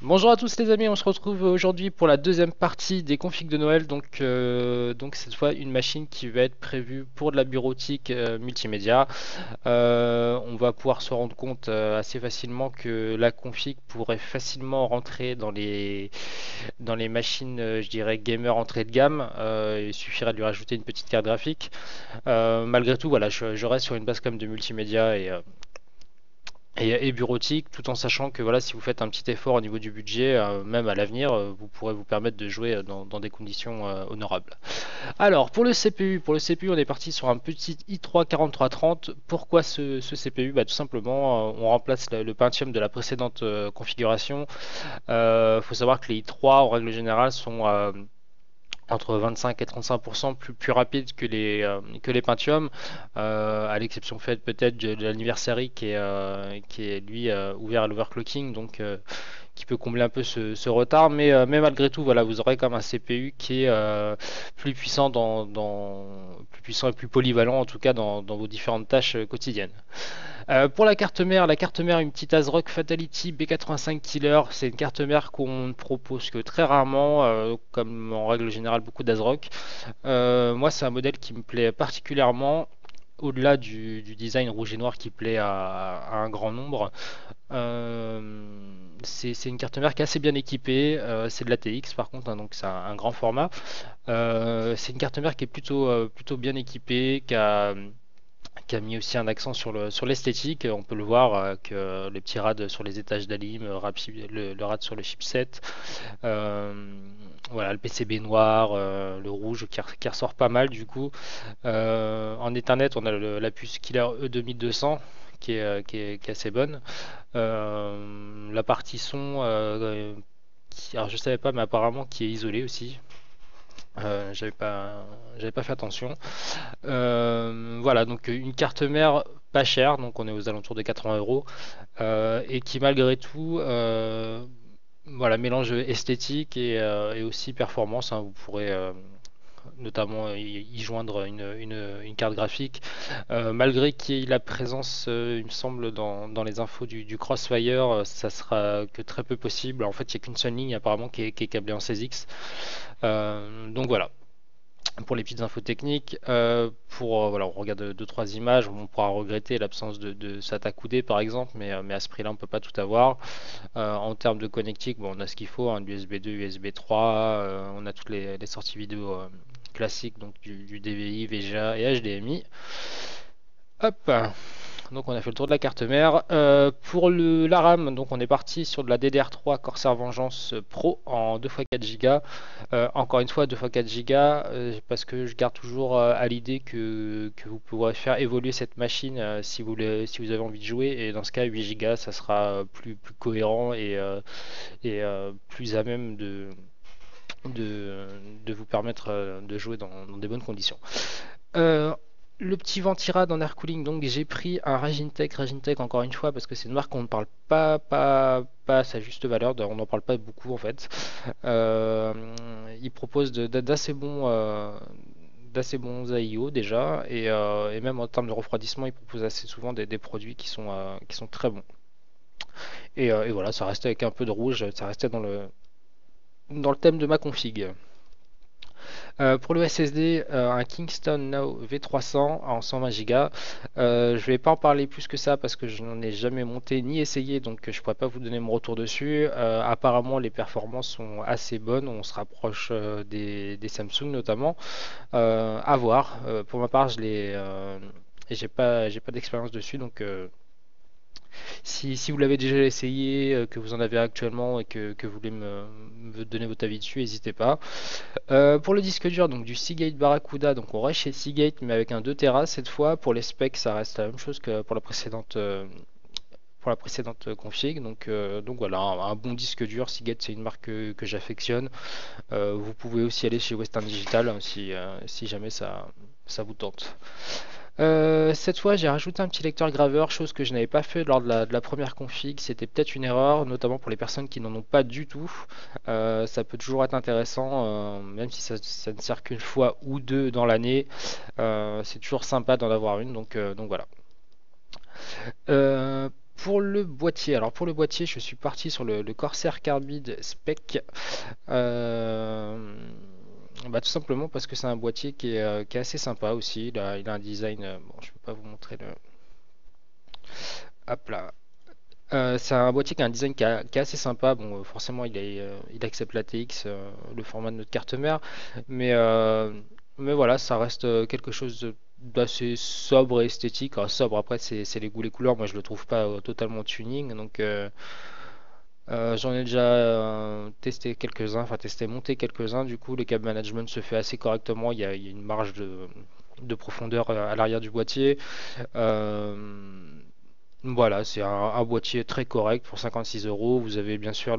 Bonjour à tous les amis, on se retrouve aujourd'hui pour la deuxième partie des configs de Noël. Donc cette fois une machine qui va être prévue pour de la bureautique multimédia. On va pouvoir se rendre compte assez facilement que la config pourrait facilement rentrer dans les machines, je dirais gamer entrée de gamme. Il suffirait de lui rajouter une petite carte graphique. Malgré tout, voilà, je reste sur une base comme de multimédia et bureautique, tout en sachant que voilà, si vous faites un petit effort au niveau du budget, même à l'avenir, vous pourrez vous permettre de jouer dans des conditions honorables. Alors, pour le CPU, on est parti sur un petit i3 4330. Pourquoi ce CPU? Tout simplement, on remplace le Pentium de la précédente configuration. Il faut savoir que les i3, en règle générale, sont entre 25 et 35% plus rapide que les Pentium, à l'exception faite peut-être de l'anniversary qui est lui ouvert à l'overclocking, donc qui peut combler un peu ce retard, mais malgré tout, voilà, vous aurez comme un CPU qui est plus puissant plus puissant et plus polyvalent en tout cas dans vos différentes tâches quotidiennes. Pour la carte mère, une petite ASRock Fatality B85 Killer. C'est une carte mère qu'on ne propose que très rarement, comme en règle générale beaucoup d'ASRock. Moi, c'est un modèle qui me plaît particulièrement. Au-delà du design rouge et noir qui plaît à un grand nombre, c'est une carte mère qui est assez bien équipée. C'est de l'ATX par contre, hein, donc c'est un grand format. C'est une carte mère qui est plutôt bien équipée, qui a mis aussi un accent sur l'esthétique. On peut le voir que les petits rads sur les étages d'Alim, le rad sur le chipset, euh, voilà, le PCB noir, le rouge qui ressort pas mal du coup. En Ethernet, on a la puce Killer E2200 qui est assez bonne. La partie son, alors je savais pas, mais apparemment qui est isolée aussi. J'avais pas fait attention. Voilà, donc une carte mère pas chère, donc on est aux alentours de 80 euros, et qui malgré tout, voilà, mélange esthétique et aussi performance, hein. Vous pourrez notamment y joindre une carte graphique, malgré qu'il y ait la présence, il me semble, dans les infos du Crossfire, ça sera que très peu possible. En fait, il n'y a qu'une seule ligne apparemment qui est câblée en 16X. Donc voilà pour les petites infos techniques. Voilà, on regarde deux trois images, on pourra regretter l'absence de SATA coudé par exemple, mais à ce prix-là, on peut pas tout avoir. En termes de connectique, bon, on a ce qu'il faut, hein, USB 2, USB 3, on a toutes les sorties vidéo classiques, donc du DVI, VGA et HDMI. Hop, donc on a fait le tour de la carte mère. Pour la RAM, donc on est parti sur de la DDR3 Corsair Vengeance Pro en 2x4 Go. Encore une fois 2x4 Go, parce que je garde toujours à l'idée que vous pourrez faire évoluer cette machine si vous avez envie de jouer. Et dans ce cas 8 Go ça sera plus cohérent et plus à même de, de vous permettre de jouer dans des bonnes conditions. Euh, le petit ventirad en air cooling, donc j'ai pris un Ragintech encore une fois parce que c'est une marque qu'on ne parle pas à sa juste valeur, on n'en parle pas beaucoup en fait. Euh, il propose d'assez bons AIO déjà, et même en termes de refroidissement, il propose assez souvent des produits qui sont très bons. Et voilà, ça restait avec un peu de rouge, ça restait dans le thème de ma config. Pour le SSD, un Kingston Now V300 en 120 Go. Je vais pas en parler plus que ça parce que je n'en ai jamais monté ni essayé, donc je pourrais pas vous donner mon retour dessus. Apparemment, les performances sont assez bonnes, on se rapproche des Samsung notamment. À voir. Pour ma part, j'ai pas d'expérience dessus, donc si vous l'avez déjà essayé, que vous en avez actuellement et que vous voulez me donner votre avis dessus, n'hésitez pas. Pour le disque dur, donc du Seagate Barracuda, donc on reste chez Seagate mais avec un 2 Tera cette fois. Pour les specs, ça reste la même chose que pour la précédente config. Donc voilà, un bon disque dur. Seagate, c'est une marque que j'affectionne. Vous pouvez aussi aller chez Western Digital, hein, si jamais ça vous tente. Cette fois, j'ai rajouté un petit lecteur graveur, chose que je n'avais pas fait lors de la première config. C'était peut-être une erreur, notamment pour les personnes qui n'en ont pas du tout. Ça peut toujours être intéressant, même si ça ne sert qu'une fois ou deux dans l'année. C'est toujours sympa d'en avoir une, donc voilà. Euh, Pour le boîtier, alors pour le boîtier, je suis parti sur le Corsair Carbide Spec. Euh, Tout simplement parce que c'est un boîtier qui est assez sympa aussi. Il a un design. Bon, je ne peux pas vous montrer le. Hop là. C'est un boîtier qui a un design qui est assez sympa. Bon, forcément, il accepte l'ATX, le format de notre carte mère. Mais, euh, mais voilà, ça reste quelque chose d'assez sobre et esthétique. Alors, sobre, après, c'est les goûts, les couleurs. Moi, je le trouve pas totalement tuning. Donc, j'en ai déjà testé quelques-uns, enfin testé, monté quelques-uns. Du coup, le câble management se fait assez correctement. Il y a une marge de profondeur à l'arrière du boîtier. Euh, voilà, c'est un boîtier très correct pour 56 euros. Vous avez bien sûr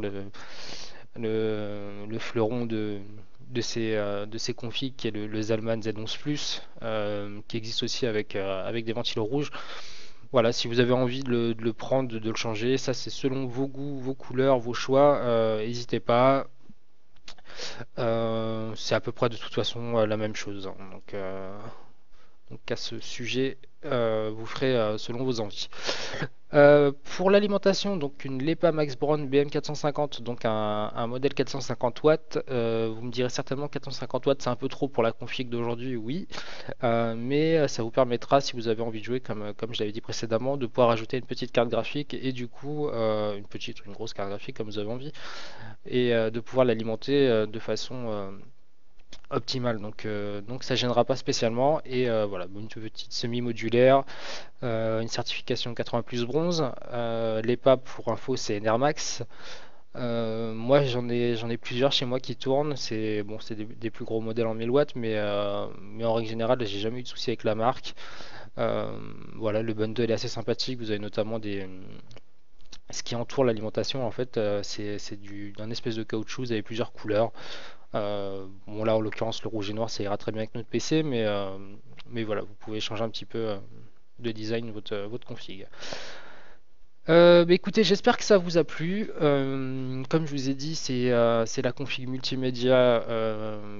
le fleuron de ces configs qui est le Zalman Z11 Plus, qui existe aussi avec des ventilos rouges. Voilà, si vous avez envie de le prendre, de le changer, ça c'est selon vos goûts, vos couleurs, vos choix. N'hésitez pas. C'est à peu près de toute façon la même chose, hein. Donc à ce sujet, vous ferez selon vos envies. Pour l'alimentation, donc une LEPA Max Brown BM450, donc un modèle 450 watts. Vous me direz certainement 450 watts, c'est un peu trop pour la config d'aujourd'hui, oui. Mais ça vous permettra, si vous avez envie de jouer, comme je l'avais dit précédemment, de pouvoir ajouter une petite carte graphique et du coup une petite ou une grosse carte graphique comme vous avez envie, et de pouvoir l'alimenter de façon optimale. Donc ça gênera pas spécialement. Et voilà, une petite semi-modulaire, une certification 80 plus bronze. L'EPA pour info c'est Enermax. Moi j'en ai plusieurs chez moi qui tournent. C'est bon, c'est des plus gros modèles en 1000 watts, mais en règle générale j'ai jamais eu de souci avec la marque. Voilà, le bundle est assez sympathique. Vous avez notamment ce qui entoure l'alimentation en fait, c'est d'un espèce de caoutchouc. Vous avez plusieurs couleurs. Bon là en l'occurrence le rouge et noir ça ira très bien avec notre PC, mais voilà, vous pouvez changer un petit peu de design votre config. Écoutez, j'espère que ça vous a plu. Comme je vous ai dit, c'est la config multimédia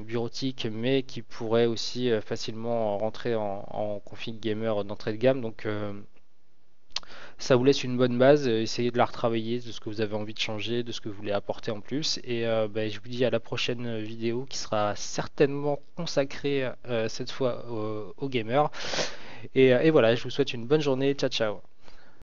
bureautique, mais qui pourrait aussi facilement rentrer en config gamer d'entrée de gamme. Donc ça vous laisse une bonne base. Essayez de la retravailler, de ce que vous avez envie de changer, de ce que vous voulez apporter en plus. Et je vous dis à la prochaine vidéo qui sera certainement consacrée cette fois aux gamers. Et voilà, je vous souhaite une bonne journée. Ciao, ciao.